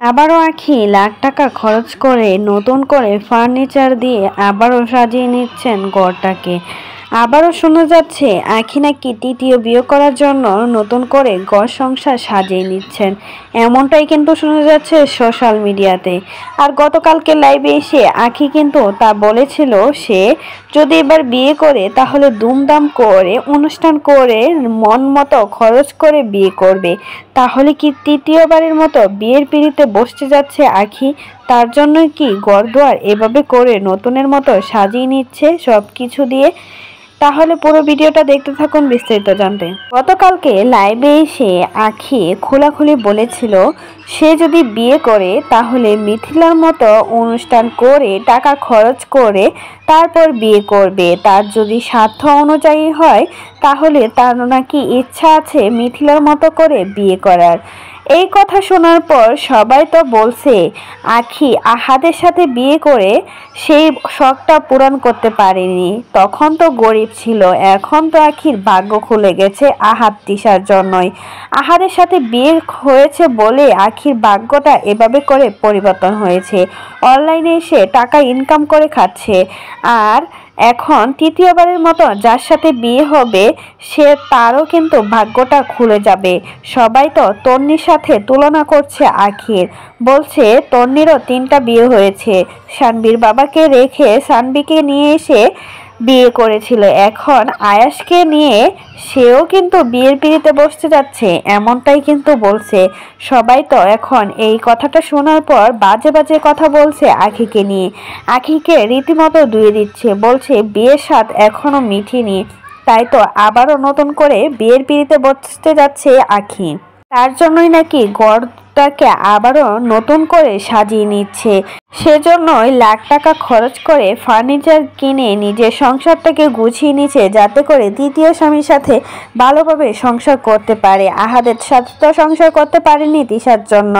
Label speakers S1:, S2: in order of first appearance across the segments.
S1: আবারও আঁখি লাখ টাকা খরচ করে নতুন করে ফার্নিচার দিয়ে আবারও সাজিয়ে নিচ্ছেন ঘরটাকে। আবারও শোনা যাচ্ছে আঁখি নাকি তৃতীয় বিয়ে করার জন্য নতুন করে ঘর সংসার সাজিয়ে নিচ্ছেন, এমনটাই কিন্তু শোনা যাচ্ছে সোশ্যাল মিডিয়াতে। আর গতকালকে লাইভে এসে আঁখি কিন্তু তা বলেছিল, সে যদি এবার বিয়ে করে তাহলে দুমদাম করে অনুষ্ঠান করে মন মতো খরচ করে বিয়ে করবে। তাহলে কি তৃতীয়বারের মতো বিয়ের পিঁড়িতে বসতে যাচ্ছে আঁখি? তার জন্যই কি ঘরদুয়ার এভাবে করে নতুনের মতো সাজিয়ে নিচ্ছে সব কিছু দিয়ে? তাহলে পুরো ভিডিওটা দেখতে থাকুন বিস্তারিত জানতে। গতকালকে লাইভে এসে আঁখি খোলাখুলি বলেছিল, সে যদি বিয়ে করে তাহলে মিথিলার মতো অনুষ্ঠান করে টাকা খরচ করে তারপর বিয়ে করবে। তার যদি স্বার্থ অনুযায়ী হয় তাহলে তার নাকি ইচ্ছা আছে মিথিলার মতো করে বিয়ে করার। এই কথা শোনার পর সবাই তো বলছে আঁখি আহাদের সাথে বিয়ে করে সেই শখটা পূরণ করতে পারেনি, তখন তো গরিব ছিল। এখন তো আঁখির ভাগ্য খুলে গেছে আহাদ তিশার জন্যই। আহাদের সাথে বিয়ে হয়েছে বলে আঁখির ভাগ্যটা এভাবে করে পরিবর্তন হয়েছে। অনলাইনে এসে টাকা ইনকাম করে খাচ্ছে। আর এখন তৃতীয়বারের মতো যার সাথে বিয়ে হবে সে তারও কিন্তু ভাগ্যটা খুলে যাবে। সবাই তো তন্নির সাথে তুলনা করছে আঁখির, বলছে তন্নিরও 3টা বিয়ে হয়েছে, সানভীর বাবাকে রেখে সানভীকে নিয়ে এসে বিয়ে করেছিল, এখন আয়াসকে নিয়ে সেও কিন্তু বিয়ের পিঁড়িতে বসতে যাচ্ছে, এমনটাই কিন্তু বলছে। সবাই তো এখন এই কথাটা শোনার পর বাজে বাজে কথা বলছে আঁখিকে নিয়ে। আঁখিকে রীতিমতো ধুয়ে দিচ্ছে, বলছে বিয়ের স্বাদ এখনো মিটেনি, তাই তো আবারও নতুন করে বিয়ের পিঁড়িতে বসতে যাচ্ছে আঁখি। তার জন্যই নাকি ঘরটাকে আবারও নতুন করে সাজিয়ে নিচ্ছে। সেজন্যই লাখ টাকা খরচ করে ফার্নিচার কিনে নিজের সংসারটাকে গুছিয়ে নিচ্ছে, যাতে করে তৃতীয় স্বামীর সাথে ভালোভাবে সংসার করতে পারে। আহাদের সাথে তো সংসার করতে পারেনি তিশার জন্য,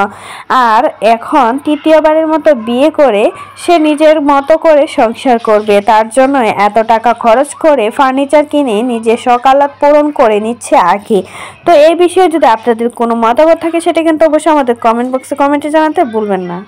S1: আর এখন তৃতীয়বারের মতো বিয়ে করে সে নিজের মতো করে সংসার করবে। তার জন্য এত টাকা খরচ করে ফার্নিচার কিনে নিজের শখ আহ্লাদ পূরণ করে নিচ্ছে আঁখি। তো এই বিষয়ে যদি আপনাদের কোনো মতামত থাকে সেটা কিন্তু অবশ্যই আমাদের কমেন্ট বক্সে কমেন্টে জানাতে ভুলবেন না।